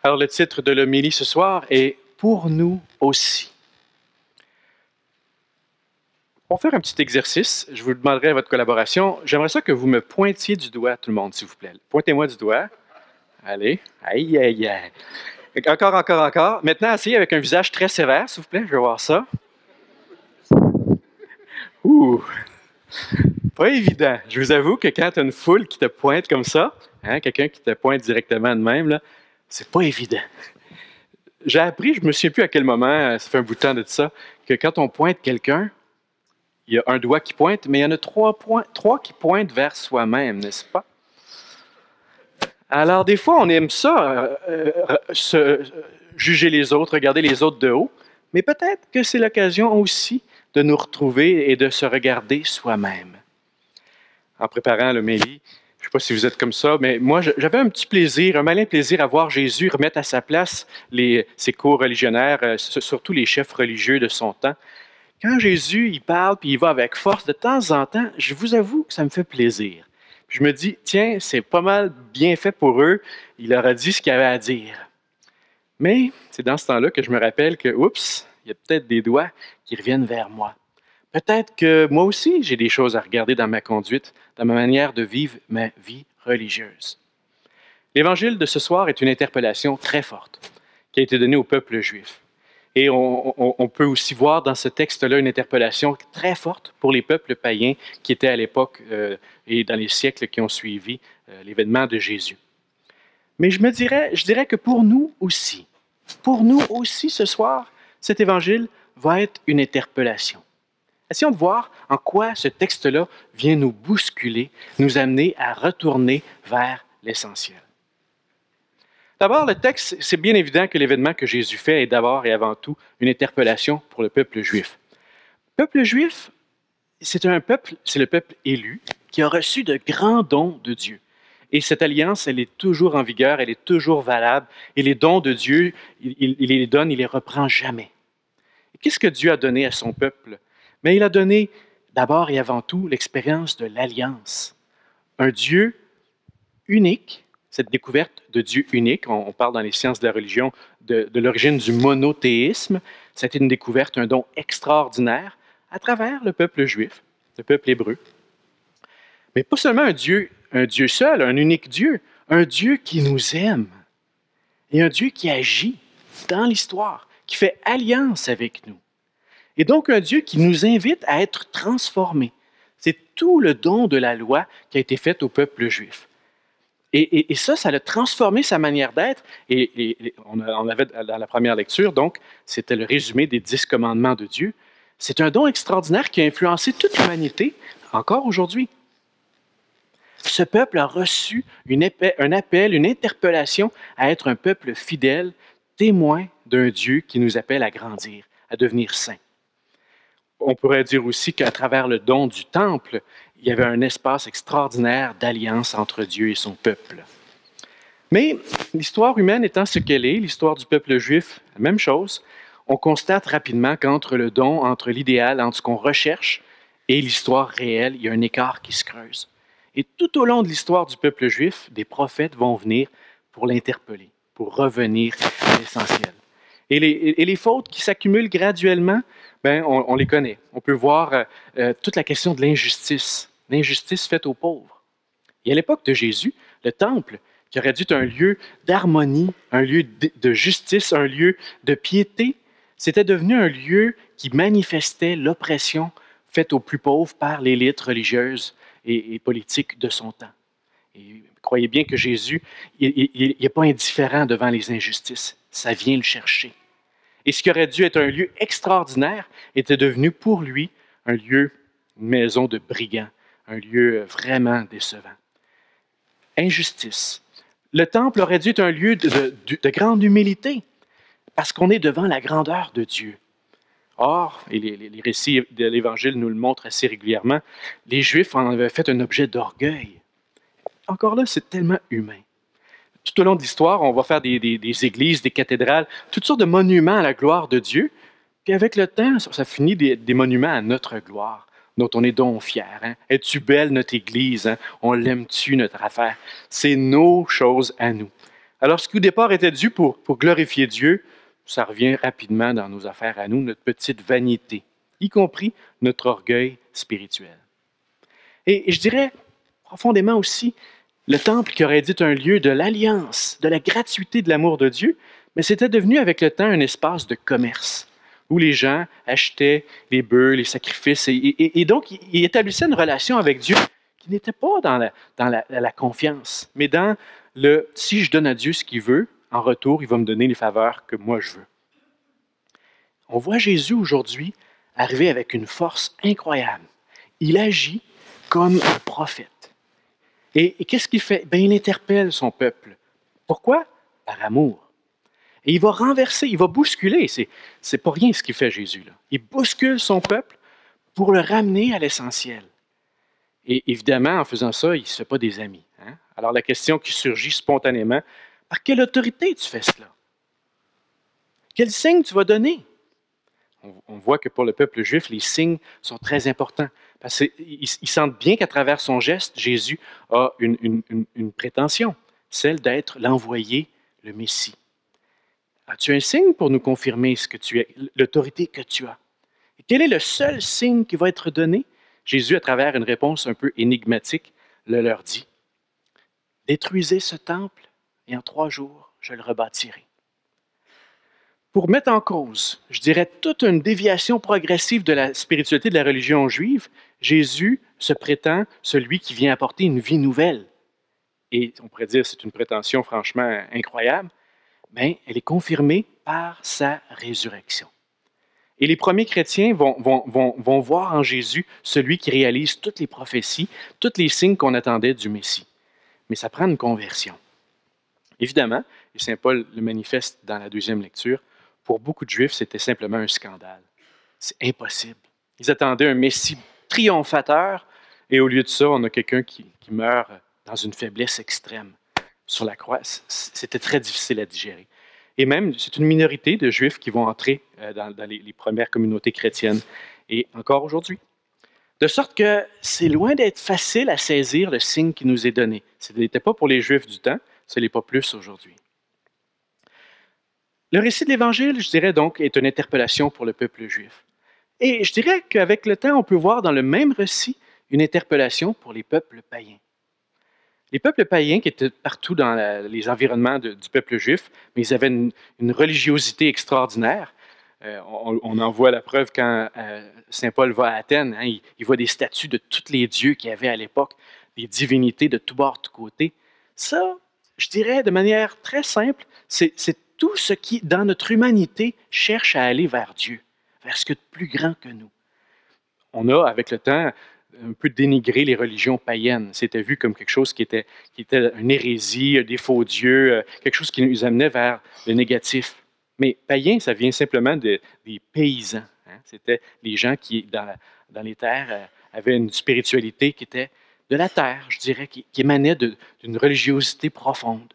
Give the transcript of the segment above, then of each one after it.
Alors, le titre de l'homélie ce soir est « Pour nous aussi ». On va faire un petit exercice. Je vous demanderai votre collaboration. J'aimerais ça que vous me pointiez du doigt, tout le monde, s'il vous plaît. Pointez-moi du doigt. Allez. Aïe, aïe, aïe. Encore, encore, encore. Maintenant, asseyez avec un visage très sévère, s'il vous plaît. Je veux voir ça. Ouh! Pas évident. Je vous avoue que quand tu as une foule qui te pointe comme ça, quelqu'un qui te pointe directement de même, là, c'est pas évident. J'ai appris, je me souviens plus à quel moment, ça fait un bout de temps de ça, que quand on pointe quelqu'un, il y a un doigt qui pointe, mais il y en a trois qui pointent vers soi-même, n'est-ce pas? Alors, des fois, on aime ça, juger les autres, regarder les autres de haut, mais peut-être que c'est l'occasion aussi de nous retrouver et de se regarder soi-même. En préparant l'homélie, je ne sais pas si vous êtes comme ça, mais moi, j'avais un petit plaisir, un malin plaisir à voir Jésus remettre à sa place ses co-religionnaires, surtout les chefs religieux de son temps. Quand Jésus, il parle puis il va avec force, de temps en temps, je vous avoue que ça me fait plaisir. Puis je me dis, tiens, c'est pas mal bien fait pour eux, il leur a dit ce qu'il avait à dire. Mais c'est dans ce temps-là que je me rappelle que, oups, il y a peut-être des doigts qui reviennent vers moi. Peut-être que moi aussi, j'ai des choses à regarder dans ma conduite, dans ma manière de vivre ma vie religieuse. L'Évangile de ce soir est une interpellation très forte qui a été donnée au peuple juif. Et on peut aussi voir dans ce texte-là une interpellation très forte pour les peuples païens qui étaient à l'époque et dans les siècles qui ont suivi l'événement de Jésus. Mais je dirais que pour nous aussi ce soir, cet Évangile va être une interpellation. Essayons de voir en quoi ce texte-là vient nous bousculer, nous amener à retourner vers l'essentiel. D'abord, le texte, c'est bien évident que l'événement que Jésus fait est d'abord et avant tout une interpellation pour le peuple juif. Le peuple juif, c'est le peuple élu qui a reçu de grands dons de Dieu. Et cette alliance, elle est toujours en vigueur, elle est toujours valable. Et les dons de Dieu, il les donne, il les reprend jamais. Et qu'est-ce que Dieu a donné à son peuple? Mais il a donné d'abord et avant tout l'expérience de l'alliance. Un Dieu unique, cette découverte de Dieu unique, on parle dans les sciences de la religion de l'origine du monothéisme, c'était une découverte, un don extraordinaire à travers le peuple juif, le peuple hébreu. Mais pas seulement un Dieu seul, un unique Dieu, un Dieu qui nous aime et un Dieu qui agit dans l'histoire, qui fait alliance avec nous. Et donc, un Dieu qui nous invite à être transformés. C'est tout le don de la loi qui a été fait au peuple juif. Et ça a transformé sa manière d'être. Et on avait dans la première lecture, donc, c'était le résumé des 10 commandements de Dieu. C'est un don extraordinaire qui a influencé toute l'humanité, encore aujourd'hui. Ce peuple a reçu un appel, une interpellation à être un peuple fidèle, témoin d'un Dieu qui nous appelle à grandir, à devenir saints. On pourrait dire aussi qu'à travers le don du temple, il y avait un espace extraordinaire d'alliance entre Dieu et son peuple. Mais l'histoire humaine étant ce qu'elle est, l'histoire du peuple juif, la même chose, on constate rapidement qu'entre le don, entre l'idéal, entre ce qu'on recherche et l'histoire réelle, il y a un écart qui se creuse. Et tout au long de l'histoire du peuple juif, des prophètes vont venir pour l'interpeller, pour revenir à l'essentiel. Et les fautes qui s'accumulent graduellement, on les connaît. On peut voir toute la question de l'injustice faite aux pauvres. Et à l'époque de Jésus, le temple, qui aurait dû être un lieu d'harmonie, un lieu de justice, un lieu de piété, c'était devenu un lieu qui manifestait l'oppression faite aux plus pauvres par l'élite religieuse et politique de son temps. Et croyez bien que Jésus, il n'est pas indifférent devant les injustices. Ça vient le chercher. Et ce qui aurait dû être un lieu extraordinaire était devenu pour lui un lieu, une maison de brigands, un lieu vraiment décevant. Injustice. Le temple aurait dû être un lieu de grande humilité, parce qu'on est devant la grandeur de Dieu. Or, et les récits de l'Évangile nous le montrent assez régulièrement, les Juifs en avaient fait un objet d'orgueil. Encore là, c'est tellement humain. Tout au long de l'histoire, on va faire des églises, des cathédrales, toutes sortes de monuments à la gloire de Dieu. Puis avec le temps, ça finit des monuments à notre gloire, dont on est donc fiers. Hein? Es-tu belle, notre église? Hein? On l'aime-tu, notre affaire? C'est nos choses à nous. Alors, ce qui au départ était dû pour glorifier Dieu, ça revient rapidement dans nos affaires à nous, notre petite vanité, y compris notre orgueil spirituel. Et je dirais profondément aussi, le temple qui aurait dû être un lieu de l'alliance, de la gratuité de l'amour de Dieu, mais c'était devenu avec le temps un espace de commerce où les gens achetaient les bœufs, les sacrifices, et donc ils établissaient une relation avec Dieu qui n'était pas dans la confiance, mais dans le « si je donne à Dieu ce qu'il veut, en retour, il va me donner les faveurs que moi je veux ». On voit Jésus aujourd'hui arriver avec une force incroyable. Il agit comme un prophète. Et qu'est-ce qu'il fait? Ben, il interpelle son peuple. Pourquoi? Par amour. Et il va renverser, il va bousculer. C'est pas rien ce qu'il fait Jésus, là. Il bouscule son peuple pour le ramener à l'essentiel. Et évidemment, en faisant ça, il ne se fait pas des amis. Hein? Alors la question qui surgit spontanément, par quelle autorité tu fais cela? Quel signe tu vas donner? On voit que pour le peuple juif, les signes sont très importants. Parce qu'ils sentent bien qu'à travers son geste, Jésus a une prétention, celle d'être l'envoyé, le Messie. As-tu un signe pour nous confirmer ce que tu es, l'autorité que tu as? Et quel est le seul signe qui va être donné? Jésus, à travers une réponse un peu énigmatique, leur dit, « Détruisez ce temple et en 3 jours, je le rebâtirai. » Pour mettre en cause, je dirais, toute une déviation progressive de la spiritualité de la religion juive, Jésus se prétend celui qui vient apporter une vie nouvelle. Et on pourrait dire que c'est une prétention franchement incroyable, mais elle est confirmée par sa résurrection. Et les premiers chrétiens vont voir en Jésus celui qui réalise toutes les prophéties, tous les signes qu'on attendait du Messie. Mais ça prend une conversion. Évidemment, et Saint Paul le manifeste dans la 2e lecture, pour beaucoup de Juifs, c'était simplement un scandale. C'est impossible. Ils attendaient un Messie triomphateur, et au lieu de ça, on a quelqu'un qui meurt dans une faiblesse extrême sur la croix. C'était très difficile à digérer. Et même, c'est une minorité de Juifs qui vont entrer dans les premières communautés chrétiennes, et encore aujourd'hui. De sorte que c'est loin d'être facile à saisir le signe qui nous est donné. Ce n'était pas pour les Juifs du temps, ce n'est pas plus aujourd'hui. Le récit de l'Évangile, je dirais donc, est une interpellation pour le peuple juif. Et je dirais qu'avec le temps, on peut voir dans le même récit une interpellation pour les peuples païens. Les peuples païens qui étaient partout dans les environnements du peuple juif, mais ils avaient une religiosité extraordinaire. On en voit la preuve quand Saint Paul va à Athènes. Hein, il voit des statues de tous les dieux qu'il y avait à l'époque, des divinités de tous bords, de tous côtés. Ça, je dirais de manière très simple, c'est tout ce qui, dans notre humanité, cherche à aller vers Dieu, vers ce qui est de plus grand que nous. On a, avec le temps, un peu dénigré les religions païennes. C'était vu comme quelque chose qui était une hérésie, des faux dieux, quelque chose qui nous amenait vers le négatif. Mais païen, ça vient simplement des paysans. Hein? C'était les gens qui, dans les terres, avaient une spiritualité qui était de la terre, je dirais, qui émanait d'une religiosité profonde.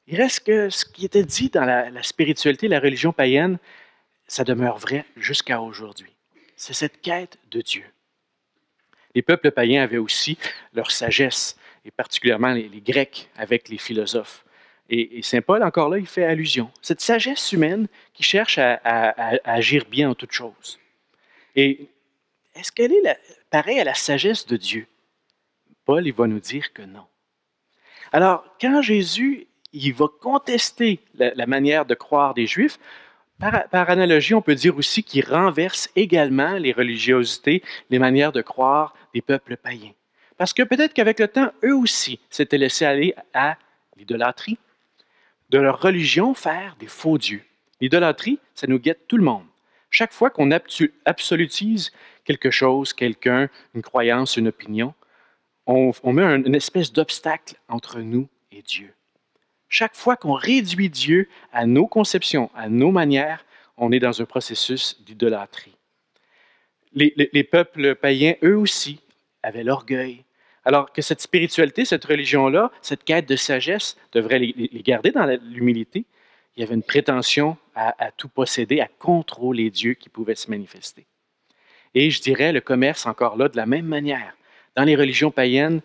Il reste que ce qui était dit dans la spiritualité, la religion païenne, ça demeure vrai jusqu'à aujourd'hui. C'est cette quête de Dieu. Les peuples païens avaient aussi leur sagesse, et particulièrement les Grecs avec les philosophes. Et Saint Paul, encore là, il fait allusion. Cette sagesse humaine qui cherche à agir bien en toutes choses. Et est-ce qu'elle est pareille à la sagesse de Dieu? Paul, il va nous dire que non. Alors, quand Jésus, il va contester la manière de croire des Juifs, par analogie, on peut dire aussi qu'il renverse également les religiosités, les manières de croire des peuples païens. Parce que peut-être qu'avec le temps, eux aussi s'étaient laissés aller à l'idolâtrie, de leur religion faire des faux dieux. L'idolâtrie, ça nous guette tout le monde. Chaque fois qu'on absolutise quelque chose, quelqu'un, une croyance, une opinion, on met une espèce d'obstacle entre nous et Dieu. Chaque fois qu'on réduit Dieu à nos conceptions, à nos manières, on est dans un processus d'idolâtrie. Les peuples païens, eux aussi, avaient l'orgueil. Alors que cette spiritualité, cette religion-là, cette quête de sagesse devrait les garder dans l'humilité. Il y avait une prétention à tout posséder, à contrôler Dieu qui pouvait se manifester. Et je dirais le commerce encore là de la même manière. Dans les religions païennes,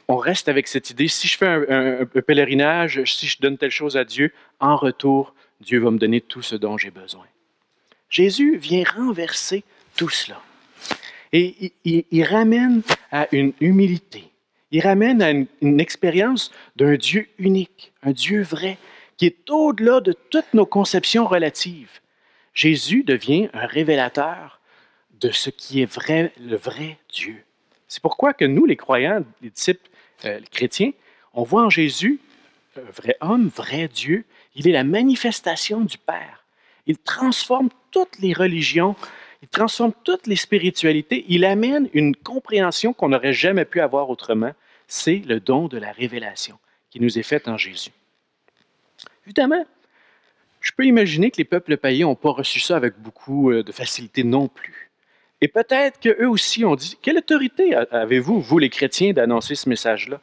on reste avec cette idée, si je fais un pèlerinage, si je donne telle chose à Dieu, en retour, Dieu va me donner tout ce dont j'ai besoin. Jésus vient renverser tout cela. Et il ramène à une humilité. Il ramène à une expérience d'un Dieu unique, un Dieu vrai, qui est au-delà de toutes nos conceptions relatives. Jésus devient un révélateur de ce qui est vrai, le vrai Dieu. C'est pourquoi que nous, les croyants, les disciples les chrétiens, on voit en Jésus un vrai homme, vrai Dieu. Il est la manifestation du Père. Il transforme toutes les religions, il transforme toutes les spiritualités. Il amène une compréhension qu'on n'aurait jamais pu avoir autrement. C'est le don de la révélation qui nous est faite en Jésus. Évidemment, je peux imaginer que les peuples païens n'ont pas reçu ça avec beaucoup de facilité non plus. Et peut-être qu'eux aussi ont dit, quelle autorité avez-vous, vous les chrétiens, d'annoncer ce message-là?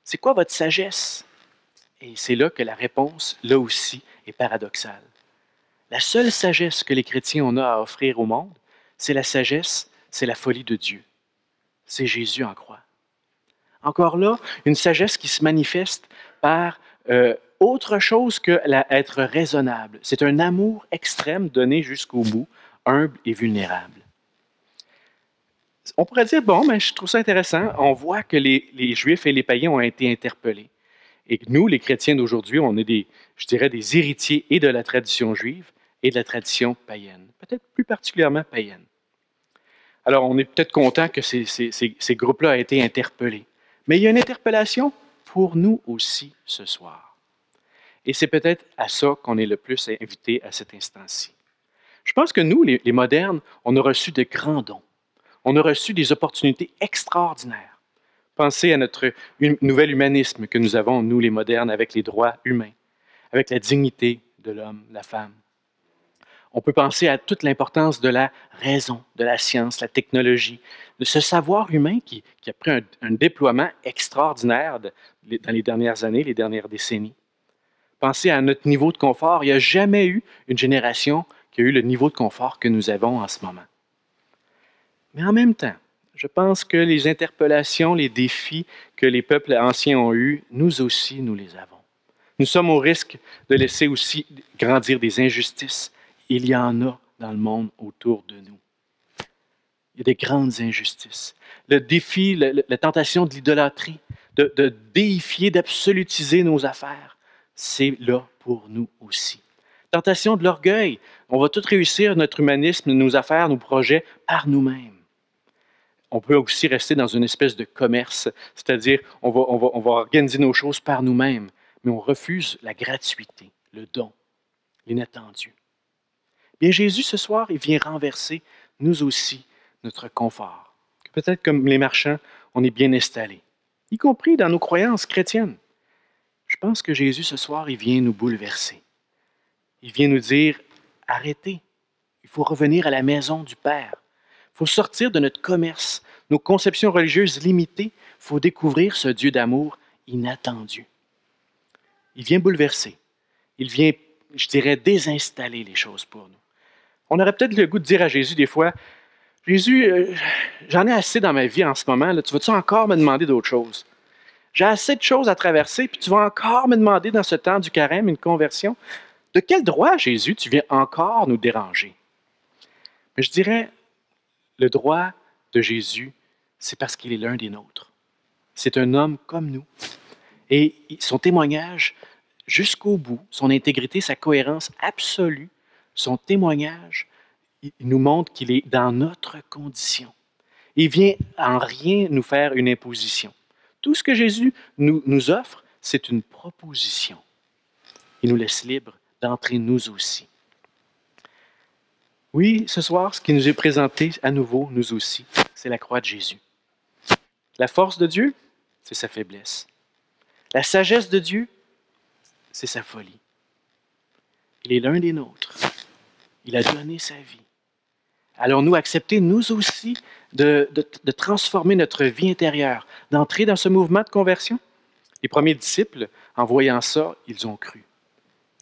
C'est quoi votre sagesse? Et c'est là que la réponse, là aussi, est paradoxale. La seule sagesse que les chrétiens ont à offrir au monde, c'est la sagesse, c'est la folie de Dieu. C'est Jésus en croix. Encore là, une sagesse qui se manifeste par autre chose que être raisonnable. C'est un amour extrême donné jusqu'au bout, humble et vulnérable. On pourrait dire, bon, mais je trouve ça intéressant, on voit que les Juifs et les païens ont été interpellés. Et que nous, les chrétiens d'aujourd'hui, on est des héritiers et de la tradition juive et de la tradition païenne, peut-être plus particulièrement païenne. Alors, on est peut-être content que ces groupes-là aient été interpellés. Mais il y a une interpellation pour nous aussi ce soir. Et c'est peut-être à ça qu'on est le plus invité à cet instant-ci. Je pense que nous, les modernes, on a reçu de grands dons. On a reçu des opportunités extraordinaires. Pensez à notre nouvel humanisme que nous avons, nous les modernes, avec les droits humains, avec la dignité de l'homme, la femme. On peut penser à toute l'importance de la raison, de la science, la technologie, de ce savoir humain qui a pris un déploiement extraordinaire dans les dernières années, les dernières décennies. Pensez à notre niveau de confort. Il n'y a jamais eu une génération qui a eu le niveau de confort que nous avons en ce moment. Mais en même temps, je pense que les interpellations, les défis que les peuples anciens ont eus, nous aussi, nous les avons. Nous sommes au risque de laisser aussi grandir des injustices. Il y en a dans le monde autour de nous. Il y a des grandes injustices. Le défi, la tentation de l'idolâtrie, de déifier, d'absolutiser nos affaires, c'est là pour nous aussi. Tentation de l'orgueil. On va tout réussir, notre humanisme, nos affaires, nos projets, par nous-mêmes. On peut aussi rester dans une espèce de commerce, c'est-à-dire on va organiser nos choses par nous-mêmes, mais on refuse la gratuité, le don, l'inattendu. Bien, Jésus, ce soir, il vient renverser, nous aussi, notre confort. Peut-être comme les marchands, on est bien installés, y compris dans nos croyances chrétiennes. Je pense que Jésus, ce soir, il vient nous bouleverser. Il vient nous dire, arrêtez, il faut revenir à la maison du Père. Il faut sortir de notre commerce, nos conceptions religieuses limitées. Il faut découvrir ce Dieu d'amour inattendu. Il vient bouleverser. Il vient, je dirais, désinstaller les choses pour nous. On aurait peut-être le goût de dire à Jésus des fois, « Jésus, j'en ai assez dans ma vie en ce moment, là. Tu vas-tu encore me demander d'autres choses? J'ai assez de choses à traverser, puis tu vas encore me demander dans ce temps du carême une conversion. De quel droit, Jésus, tu viens encore nous déranger? » Mais je dirais, le droit de Jésus, c'est parce qu'il est l'un des nôtres. C'est un homme comme nous. Et son témoignage, jusqu'au bout, son intégrité, sa cohérence absolue, son témoignage, il nous montre qu'il est dans notre condition. Il vient en rien nous faire une imposition. Tout ce que Jésus nous offre, c'est une proposition. Il nous laisse libres d'entrer nous aussi. Oui, ce soir, ce qui nous est présenté à nouveau, nous aussi, c'est la croix de Jésus. La force de Dieu, c'est sa faiblesse. La sagesse de Dieu, c'est sa folie. Il est l'un des nôtres. Il a donné sa vie. Allons-nous accepter, nous aussi, de transformer notre vie intérieure, d'entrer dans ce mouvement de conversion? Les premiers disciples, en voyant ça, ils ont cru.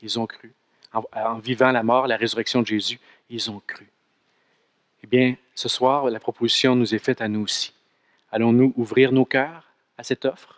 Ils ont cru. En vivant la mort, la résurrection de Jésus, ils ont cru. Eh bien, ce soir, la proposition nous est faite à nous aussi. Allons-nous ouvrir nos cœurs à cette offre?